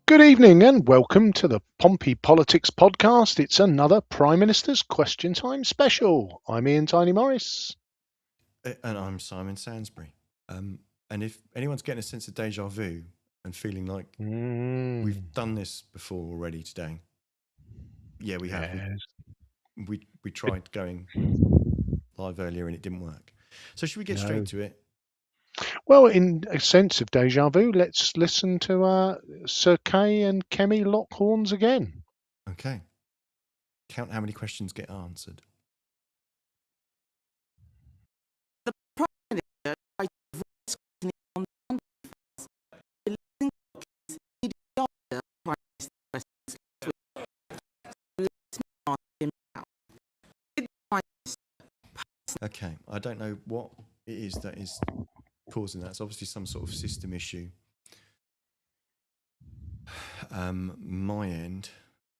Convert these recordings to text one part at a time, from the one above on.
Good evening and welcome to the Pompey Politics podcast. It's another Prime Minister's Question Time special. I'm Ian Tiny Morris. And I'm Simon Sansbury. And if anyone's getting a sense of deja vu and feeling like we've done this before already today, yeah, we have. Yes. We tried going live earlier and it didn't work. So should we get No. straight to it? Well, in a sense of deja vu, let's listen to Sir Kay and Kemi lock horns again. Okay. Count how many questions get answered. The Prime Minister tried to avoid scrutiny on the releasing documents immediately after Prime Minister President's last week. So let me ask him now. Did the Prime Minister Okay. I don't know what it is that is causing that. It's obviously some sort of system issue. My end.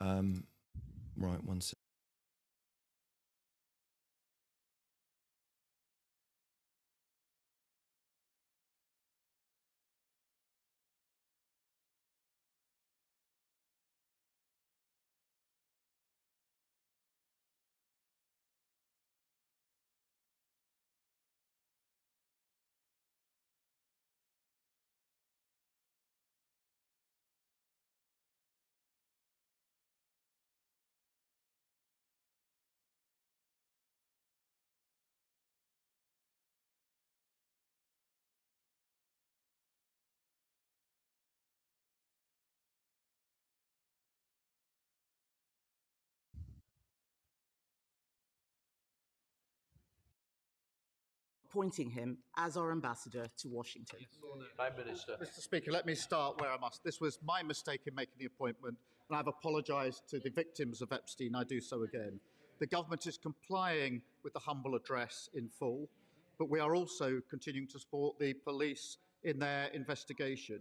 Right, one second. appointing him as our ambassador to Washington? Prime Minister. Mr. Speaker, let me start where I must. This was my mistake in making the appointment, and I've apologised to the victims of Epstein. I do so again. The government is complying with the humble address in full, but we are also continuing to support the police in their investigation.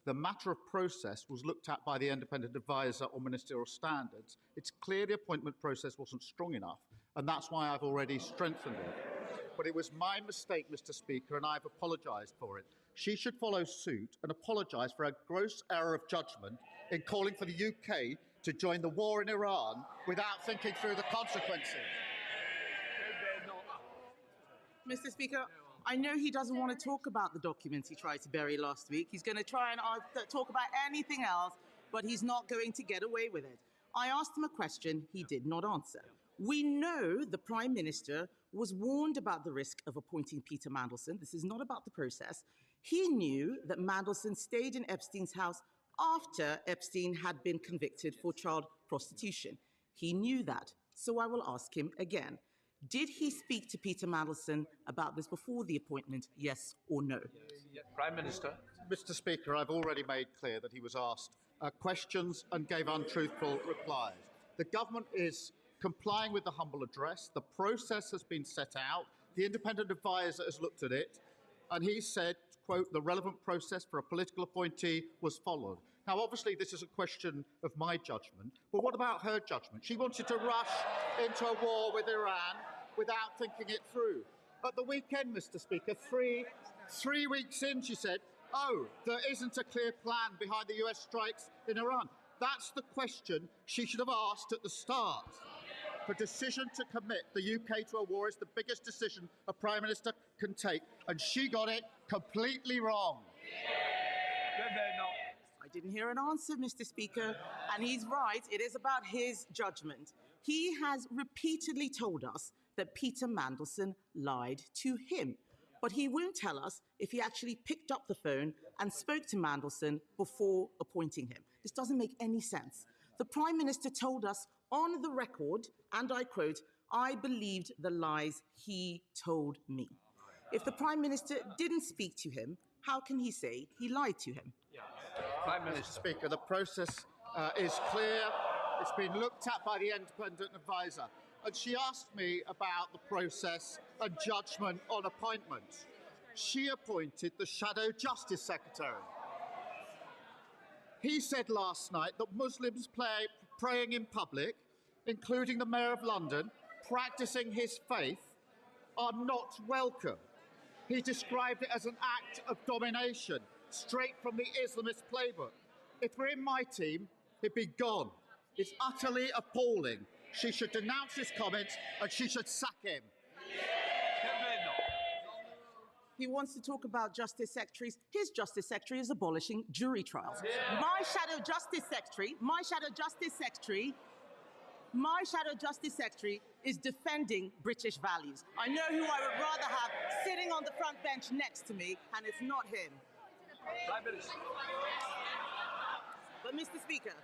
The matter of process was looked at by the independent advisor on ministerial standards. It's clear the appointment process wasn't strong enough, and that's why I've already strengthened it. But it was my mistake, Mr. Speaker, and I've apologised for it. She should follow suit and apologise for a gross error of judgment in calling for the UK to join the war in Iran without thinking through the consequences. Mr. Speaker, I know he doesn't want to talk about the documents he tried to bury last week. He's going to try and talk about anything else, but he's not going to get away with it. I asked him a question he did not answer. We know the Prime Minister was warned about the risk of appointing Peter Mandelson. This is not about the process. He knew that Mandelson stayed in Epstein's house after Epstein had been convicted for child prostitution. He knew that, so I will ask him again. Did he speak to Peter Mandelson about this before the appointment, yes or no? Prime Minister. Mr. Speaker, I've already made clear that he was asked questions and gave untruthful replies. The government is complying with the humble address. The process has been set out. The independent advisor has looked at it, and he said, quote, the relevant process for a political appointee was followed. Now, obviously, this is a question of my judgment, but what about her judgment? She wanted to rush into a war with Iran without thinking it through. At the weekend, Mr. Speaker, three weeks in, she said, oh, there isn't a clear plan behind the US strikes in Iran. That's the question she should have asked at the start. The decision to commit the UK to a war is the biggest decision a Prime Minister can take, and she got it completely wrong. I didn't hear an answer, Mr. Speaker, and he's right. It is about his judgment. He has repeatedly told us that Peter Mandelson lied to him, but he won't tell us if he actually picked up the phone and spoke to Mandelson before appointing him. This doesn't make any sense. The Prime Minister told us on the record, and I quote, I believed the lies he told me. If the Prime Minister didn't speak to him, how can he say he lied to him? Prime Minister. Speaker, the process is clear. It's been looked at by the independent advisor. And she asked me about the process and judgment on appointments. She appointed the Shadow Justice Secretary. He said last night that Muslims praying in public, including the Mayor of London, practicing his faith, are not welcome. He described it as an act of domination, straight from the Islamist playbook. If we're in my team, he'd be gone. It's utterly appalling. She should denounce his comments and she should sack him. He wants to talk about justice secretaries. His justice secretary is abolishing jury trials. My shadow justice secretary is defending British values. I know who I would rather have sitting on the front bench next to me, and it's not him. But Mr. Speaker,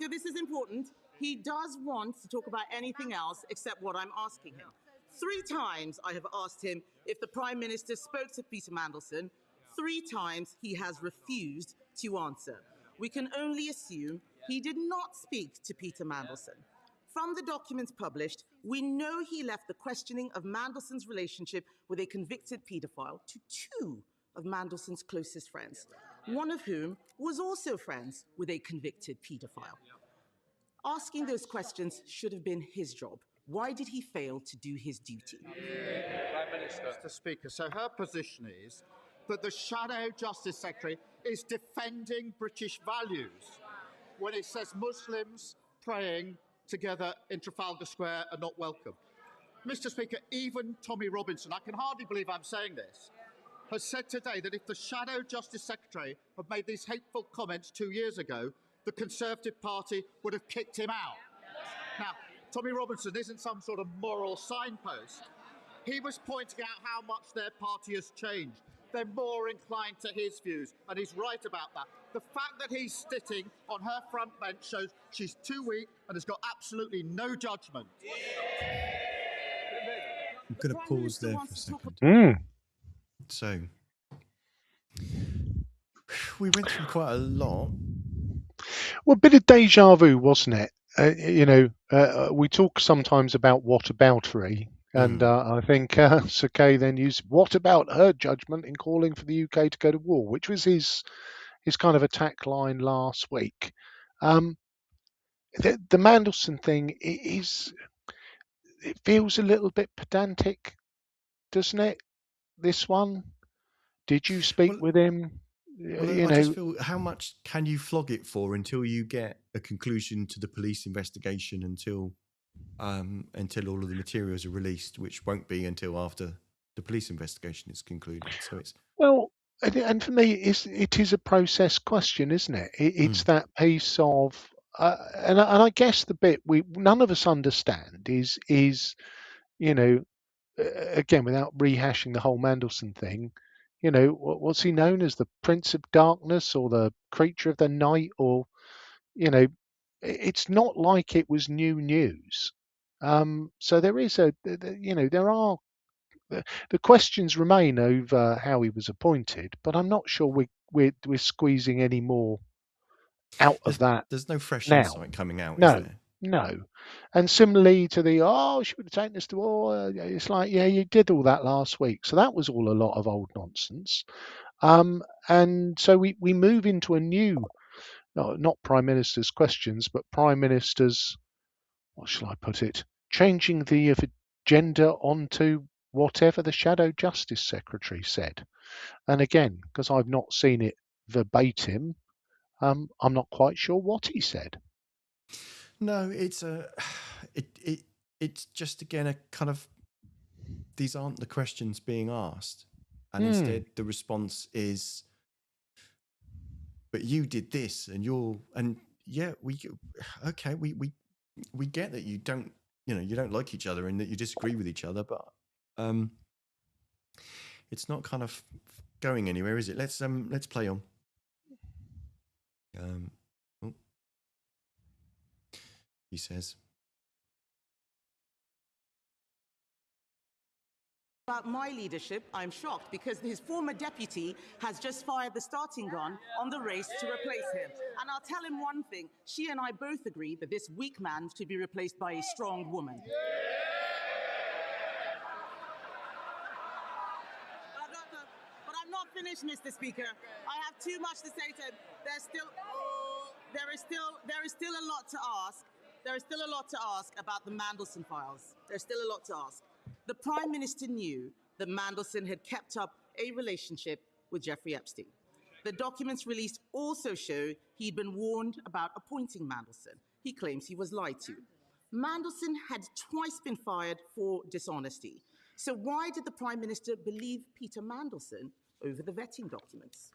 this is important. He does want to talk about anything else except what I'm asking him. 3 times I have asked him if the Prime Minister spoke to Peter Mandelson. 3 times he has refused to answer. We can only assume he did not speak to Peter Mandelson. From the documents published, we know he left the questioning of Mandelson's relationship with a convicted paedophile to 2 of Mandelson's closest friends, one of whom was also friends with a convicted paedophile. Asking those questions should have been his job. Why did he fail to do his duty? Prime Minister. Mr. Speaker, so her position is that the Shadow Justice Secretary is defending British values when it says Muslims praying together in Trafalgar Square are not welcome. Mr. Speaker, even Tommy Robinson, I can hardly believe I'm saying this, has said today that if the Shadow Justice Secretary had made these hateful comments 2 years ago, the Conservative Party would have kicked him out. Now, Tommy Robinson isn't some sort of moral signpost. He was pointing out how much their party has changed. They're more inclined to his views, and he's right about that. The fact that he's sitting on her front bench shows she's too weak and has got absolutely no judgment. I'm going to pause there for a second. So, we went through quite a lot. Well, a bit of deja vu, wasn't it? We talk sometimes about whataboutery, and I think Sir Kay then used "what about her judgment in calling for the UK to go to war," which was his kind of attack line last week. The Mandelson thing it feels a little bit pedantic, doesn't it? This one. Did you speak with him? I just feel, how much can you flog it for until you get a conclusion to the police investigation, until all of the materials are released, which won't be until after the police investigation is concluded. So it's and for me, it is a process question, isn't it? It's that piece of, and I guess the bit none of us understand is again, without rehashing the whole Mandelson thing, what's he known as, the Prince of Darkness or the Creature of the Night, or it's not like it was new news. So there is there are the questions remain over how he was appointed, but I'm not sure we're squeezing any more out of that. There's no fresh now. insight coming out, No, is there? no. And similarly to she would have taken us to war. It's like, yeah, you did all that last week. So that was all a lot of old nonsense. And so we move into a new, not Prime Minister's questions, but Prime Minister's, what shall I put it, changing the agenda onto whatever the Shadow Justice Secretary said. And again, because I've not seen it verbatim, I'm not quite sure what he said. No, it's it's just, again, a kind of, these aren't the questions being asked, and instead the response is, but you did this, and we get that you don't like each other and that you disagree with each other, but it's not kind of going anywhere, is it? Let's play on. He says, about my leadership, I'm shocked because his former deputy has just fired the starting gun on the race to replace him. And I'll tell him one thing, she and I both agree that this weak man should be replaced by a strong woman. But I'm not finished, Mr. Speaker. I have too much to say to him. There is still a lot to ask. There is still a lot to ask about the Mandelson files. There's still a lot to ask. The Prime Minister knew that Mandelson had kept up a relationship with Jeffrey Epstein. The documents released also show he'd been warned about appointing Mandelson. He claims he was lied to. Mandelson had twice been fired for dishonesty. So why did the Prime Minister believe Peter Mandelson over the vetting documents?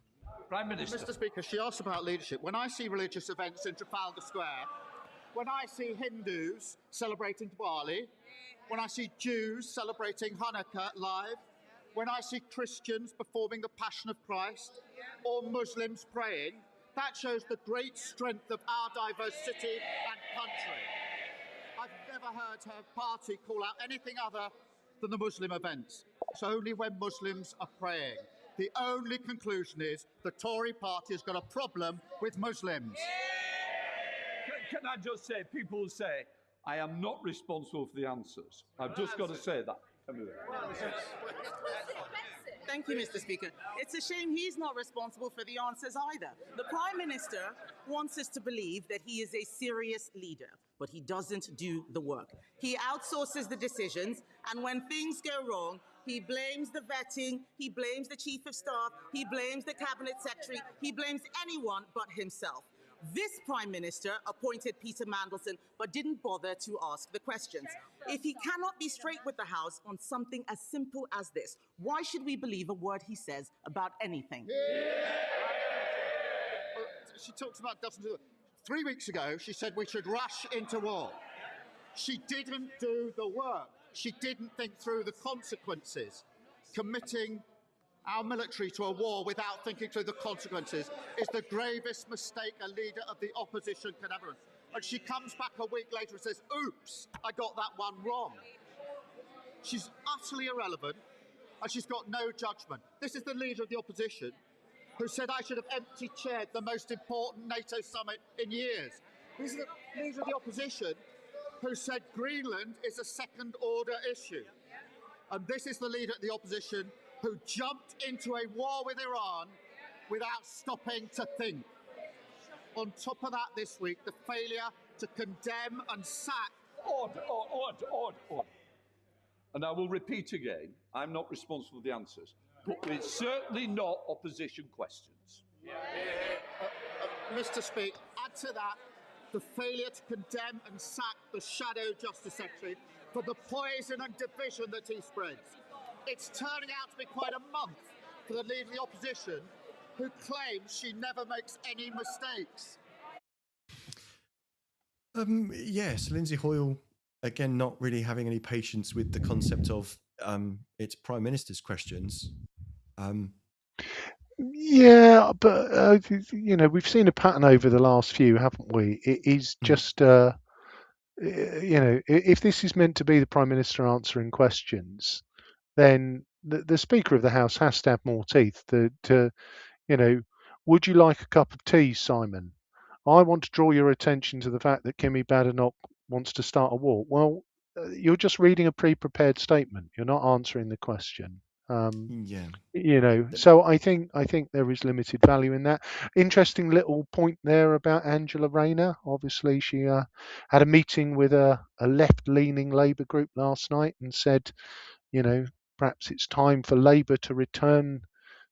Prime Minister. Mr. Speaker, she asked about leadership. When I see religious events in Trafalgar Square, when I see Hindus celebrating Diwali, when I see Jews celebrating Hanukkah live, when I see Christians performing the Passion of Christ, or Muslims praying, that shows the great strength of our diverse city and country. I've never heard her party call out anything other than the Muslim events. It's only when Muslims are praying. The only conclusion is the Tory party has got a problem with Muslims. Can I just say, people say, I am not responsible for the answers. I've just got to say that. Thank you, Mr. Speaker. It's a shame he's not responsible for the answers either. The Prime Minister wants us to believe that he is a serious leader, but he doesn't do the work. He outsources the decisions, and when things go wrong, he blames the vetting, he blames the Chief of Staff, he blames the Cabinet Secretary, he blames anyone but himself. This Prime Minister appointed Peter Mandelson, but didn't bother to ask the questions. If he cannot be straight with the House on something as simple as this, why should we believe a word he says about anything? She talks about doesn't do it. 3 weeks ago, she said we should rush into war. She didn't do the work. She didn't think through the consequences. Committing our military to a war without thinking through the consequences is the gravest mistake a leader of the opposition can ever. And she comes back a week later and says, oops, I got that one wrong. She's utterly irrelevant and she's got no judgment. This is the leader of the opposition who said I should have empty chaired the most important NATO summit in years. This is the leader of the opposition who said Greenland is a second order issue. And this is the leader of the opposition who jumped into a war with Iran without stopping to think. On top of that this week, the failure to condemn and sack. Order. And I will repeat again, I'm not responsible for the answers, but it's certainly not opposition questions. Mr. Speaker, add to that the failure to condemn and sack the Shadow Justice Secretary for the poison and division that he spreads. It's turning out to be quite a month for the leader of the opposition who claims she never makes any mistakes. Yes, Lindsay Hoyle, again, not really having any patience with the concept of it's Prime Minister's questions. Yeah, but we've seen a pattern over the last few, haven't we? It is just, if this is meant to be the Prime Minister answering questions, then the Speaker of the House has to have more teeth. Would you like a cup of tea, Simon? I want to draw your attention to the fact that Kimi Badenoch wants to start a war. Well, you're just reading a pre-prepared statement. You're not answering the question. So I think there is limited value in that. Interesting little point there about Angela Rayner. Obviously, she had a meeting with a left-leaning Labour group last night and said, perhaps it's time for Labour to return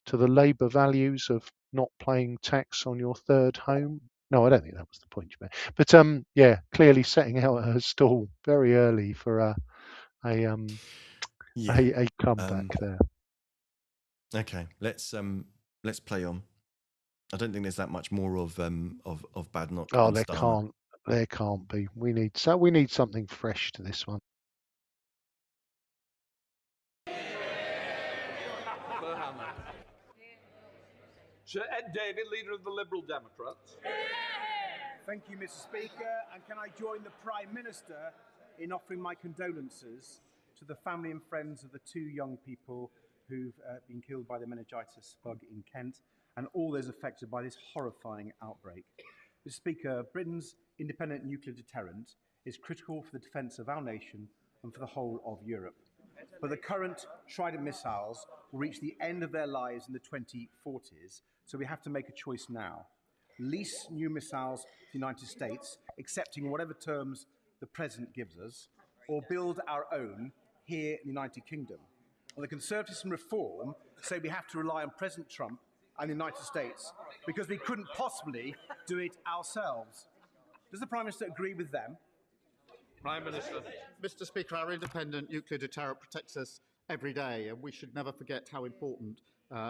to the Labour values of not paying tax on your third home. No, I don't think that was the point you made. But clearly setting out her stall very early for a comeback there. Okay, let's play on. I don't think there's that much more of Badenoch. Oh, there can't be. We need something fresh to this one. Sir Ed Davey, leader of the Liberal Democrats. Thank you, Mr. Speaker. And can I join the Prime Minister in offering my condolences to the family and friends of the two young people who've been killed by the meningitis bug in Kent and all those affected by this horrifying outbreak. Mr. Speaker, Britain's independent nuclear deterrent is critical for the defence of our nation and for the whole of Europe. But the current Trident missiles will reach the end of their lives in the 2040s, so we have to make a choice now. Lease new missiles to the United States, accepting whatever terms the President gives us, or build our own here in the United Kingdom. Well, the Conservatives and Reform say we have to rely on President Trump and the United States because we couldn't possibly do it ourselves. Does the Prime Minister agree with them? Prime Minister. Mr. Speaker, our independent nuclear deterrent protects us every day, and we should never forget how important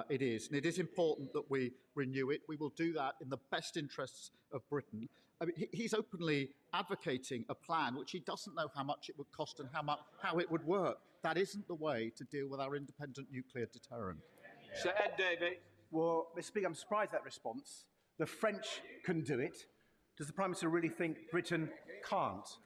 it is. And it is important that we renew it. We will do that in the best interests of Britain. I mean, he's openly advocating a plan which he doesn't know how much it would cost and how it would work. That isn't the way to deal with our independent nuclear deterrent. Sir Ed Davey. Well, Mr. Speaker, I'm surprised at that response. The French can do it. Does the Prime Minister really think Britain can't?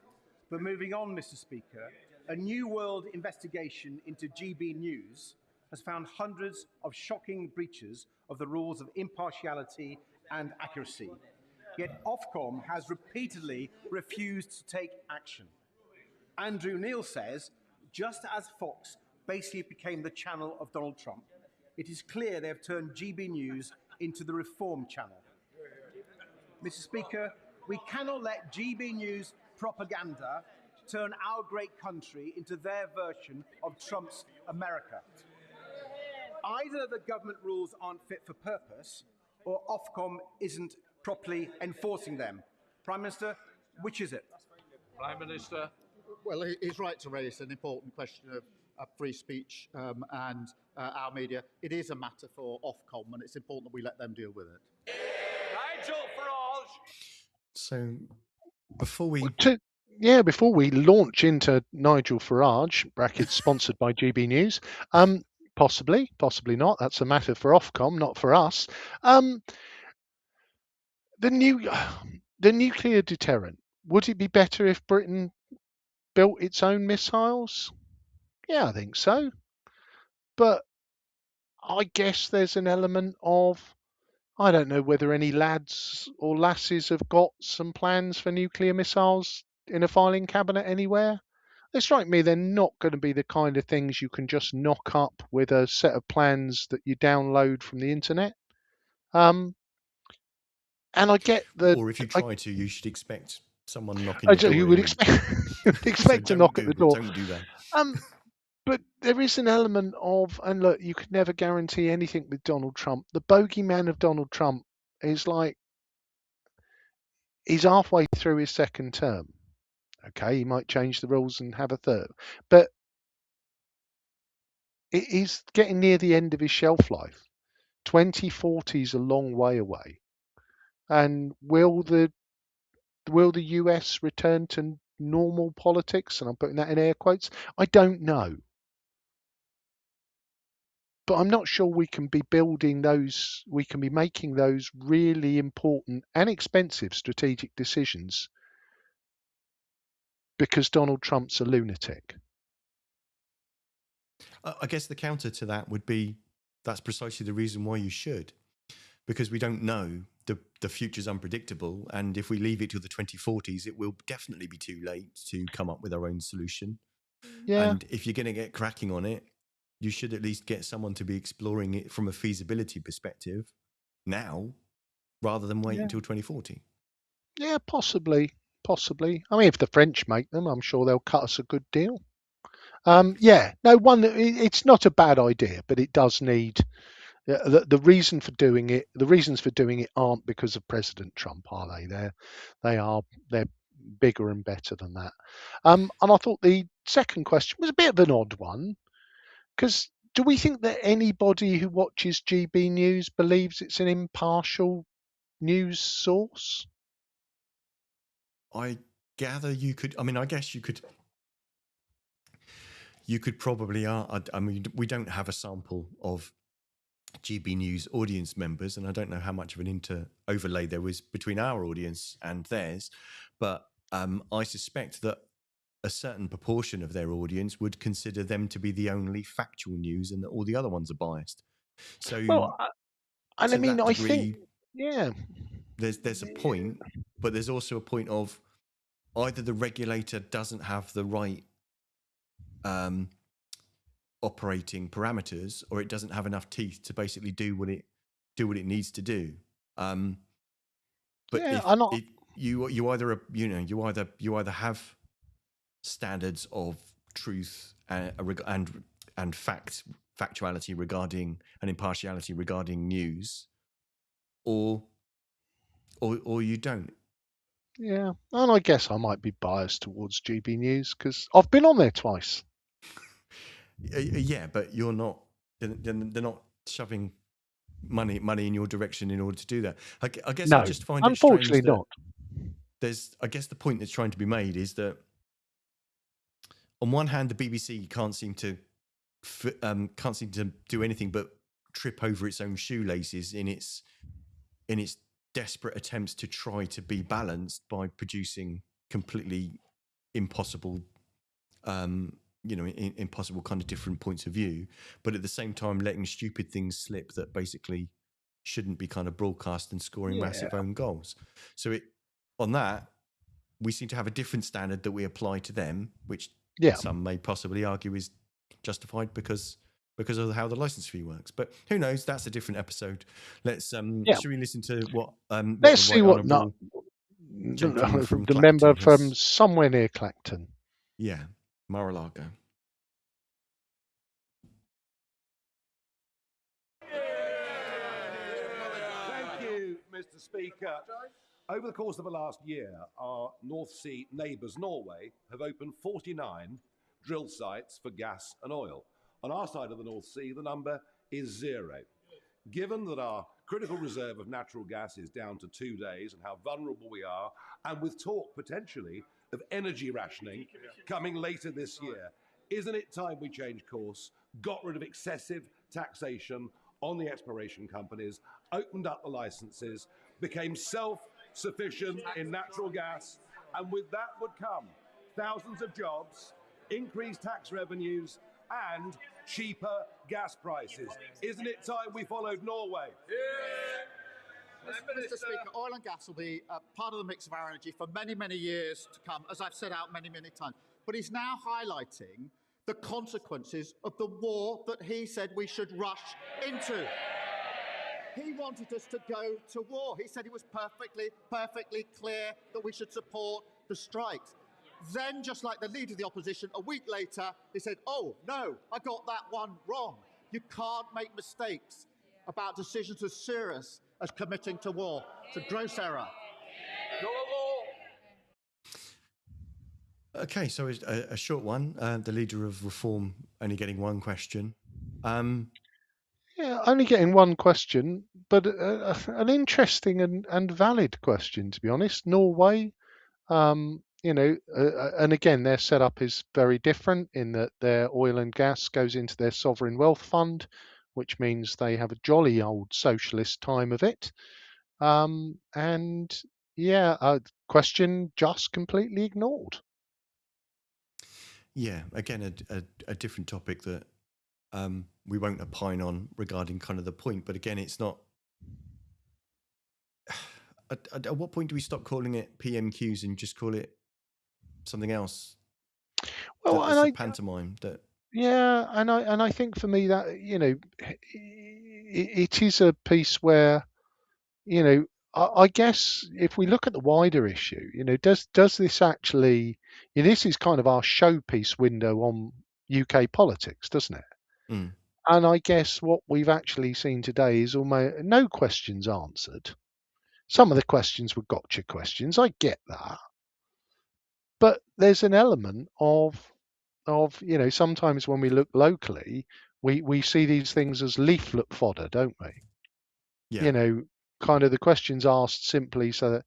But moving on, Mr. Speaker, a New World investigation into GB News has found hundreds of shocking breaches of the rules of impartiality and accuracy. Yet Ofcom has repeatedly refused to take action. Andrew Neil says, just as Fox basically became the channel of Donald Trump, it is clear they have turned GB News into the Reform channel. Mr. Speaker, we cannot let GB News propaganda turn our great country into their version of Trump's America. Either the government rules aren't fit for purpose, or Ofcom isn't properly enforcing them. Prime Minister, which is it? Prime Minister. Well, he's right to raise an important question of free speech and our media. It is a matter for Ofcom, and it's important that we let them deal with it. Nigel Farage. So before we before we launch into Nigel Farage brackets sponsored by GB News, possibly not. That's a matter for Ofcom, not for us. The nuclear deterrent. Would it be better if Britain built its own missiles? Yeah, I think so. But I guess there's an element of, I don't know whether any lads or lasses have got some plans for nuclear missiles in a filing cabinet anywhere. They strike me they're not going to be the kind of things you can just knock up with a set of plans that you download from the internet. And I get that. Or if you try to, you should expect someone knocking your door. You would expect to knock at the door. Don't do that. But there is an element of, and look, you could never guarantee anything with Donald Trump. The bogeyman of Donald Trump is like, he's halfway through his second term. Okay, he might change the rules and have a third, but he's getting near the end of his shelf life. 2040 is a long way away. And will the US return to normal politics? And I'm putting that in air quotes. I don't know. But I'm not sure we can be building those, we can be making those really important and expensive strategic decisions because Donald Trump's a lunatic. I guess the counter to that would be that's precisely the reason why you should, because we don't know. The future's unpredictable, and if we leave it to the 2040s, it will definitely be too late to come up with our own solution. Yeah. And if you're going to get cracking on it, you should at least get someone to be exploring it from a feasibility perspective now, rather than wait until 2040. Yeah, possibly. I mean, if the French make them, I'm sure they'll cut us a good deal. It's not a bad idea, but it does need the reason for doing it. The reasons for doing it aren't because of President Trump, are they? They're bigger and better than that. And I thought the second question was a bit of an odd one, because do we think that anybody who watches GB News believes it's an impartial news source? I gather you could. I mean, I guess you could. You could probably. I mean, we don't have a sample of GB News audience members, and I don't know how much of an overlay there was between our audience and theirs, but I suspect that a certain proportion of their audience would consider them to be the only factual news, and that all the other ones are biased. So, I think, yeah, there's a point, but there's also a point of either the regulator doesn't have the right operating parameters, or it doesn't have enough teeth to basically do what it needs to do. But you either have standards of truth and factuality regarding and impartiality regarding news, or you don't. Yeah, and I guess I might be biased towards GB News because I've been on there twice. Yeah, but you're not. They're not shoving money in your direction in order to do that. I guess No, I just find it strange unfortunately that not. there's. I guess the point that's trying to be made is that on one hand, the BBC can't seem to do anything but trip over its own shoelaces in its desperate attempts to try to be balanced by producing completely impossible impossible kind of different points of view, but at the same time letting stupid things slip that basically shouldn't be kind of broadcast and scoring massive own goals. So on that, we seem to have a different standard that we apply to them, which some may possibly argue is justified because of how the license fee works. But who knows? That's a different episode. Let's should we listen to what Let's the see right what honourable gentleman from the member Clacton from has, somewhere near Clacton. yeah, Mar-a-Lago. Thank you, Mr. Speaker. Over the course of the last year, our North Sea neighbours, Norway, have opened 49 drill sites for gas and oil. On our side of the North Sea, the number is 0. Given that our critical reserve of natural gas is down to 2 days and how vulnerable we are, and with talk potentially of energy rationing coming later this year, isn't it time we change course, got rid of excessive taxation on the exploration companies, opened up the licenses, became self-sufficient in natural gas, and with that would come thousands of jobs, increased tax revenues, and cheaper gas prices. Isn't it time we followed Norway? Mr. Speaker, oil and gas will be part of the mix of our energy for many, many years to come, as I've set out many, many times. But he's now highlighting the consequences of the war that he said we should rush into. He wanted us to go to war. He said it was perfectly clear that we should support the strikes. Then, just like the leader of the opposition, a week later, he said, oh, no, I got that one wrong. You can't make mistakes about decisions as serious as committing to war. It's a gross error. Okay, so a short one. The leader of Reform only getting one question. Yeah, only getting one question, but an interesting and valid question, to be honest. Norway, and again, their setup is very different in that their oil and gas goes into their sovereign wealth fund, which means they have a jolly old socialist time of it. And yeah, question just completely ignored. Yeah, again, a different topic that we won't opine on regarding kind of the point. But again, it's not. At what point do we stop calling it PMQs and just call it something else? Well, it's a pantomime that. Yeah, and I think for me that it is a piece where I guess if we look at the wider issue, does this actually? This is kind of our showpiece window on UK politics, doesn't it? Mm. And I guess what we've actually seen today is almost no questions answered. Some of the questions were gotcha questions. I get that. But there's an element of sometimes when we look locally, we see these things as leaflet fodder, don't we? Yeah. Kind of the questions asked simply so that,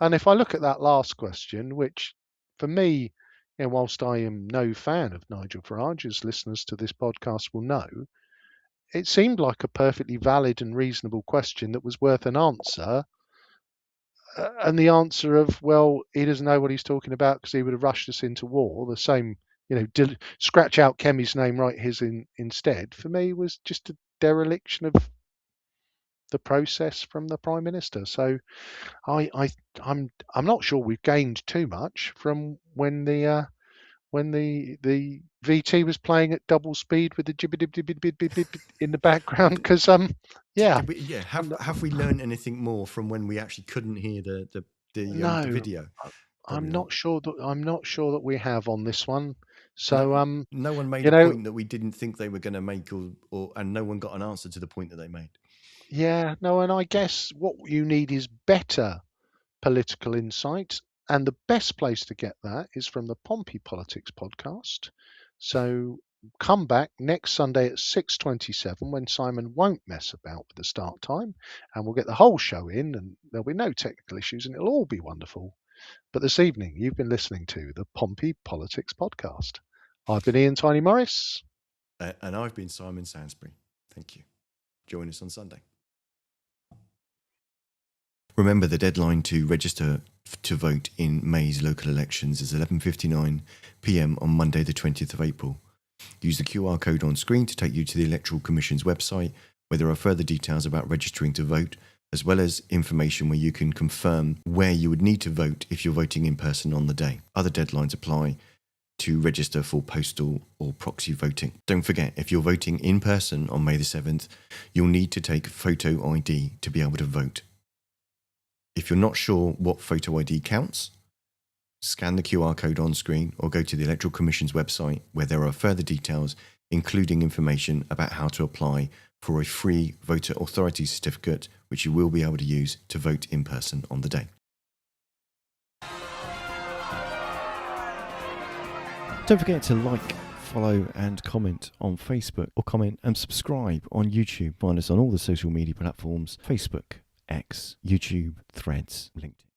and if I look at that last question, which for me, whilst I am no fan of Nigel Farage, as listeners to this podcast will know, it seemed like a perfectly valid and reasonable question that was worth an answer. And the answer of, well, he doesn't know what he's talking about because he would have rushed us into war. The same, scratch out Kemi's name, write his instead, for me was just a dereliction of the process from the Prime Minister. So I'm not sure we've gained too much from when the VT was playing at double speed with the jibbid in the background because have we learned anything more from when we actually couldn't hear the video? I'm not sure that we have on this one. So no one made a point that we didn't think they were going to make, and no one got an answer to the point that they made. Yeah, no, and I guess what you need is better political insight, and the best place to get that is from the Pompey Politics podcast. So come back next Sunday at 6:27 when Simon won't mess about with the start time, and we'll get the whole show in, and there'll be no technical issues, and it'll all be wonderful. But this evening, you've been listening to the Pompey Politics podcast. I've been Ian Tiny Morris. And I've been Simon Sainsbury. Thank you. Join us on Sunday. Remember, the deadline to register to vote in May's local elections is 11:59 p.m. on Monday the 20th of April. Use the QR code on screen to take you to the Electoral Commission's website, where there are further details about registering to vote, as well as information where you can confirm where you would need to vote if you're voting in person on the day. Other deadlines apply to register for postal or proxy voting. Don't forget, if you're voting in person on May the 7th, you'll need to take photo ID to be able to vote. If you're not sure what photo ID counts, scan the QR code on screen or go to the Electoral Commission's website, where there are further details, including information about how to apply for a free voter authority certificate, which you will be able to use to vote in person on the day. Don't forget to like, follow and comment on Facebook, or comment and subscribe on YouTube. Find us on all the social media platforms: Facebook, X, YouTube, Threads, LinkedIn.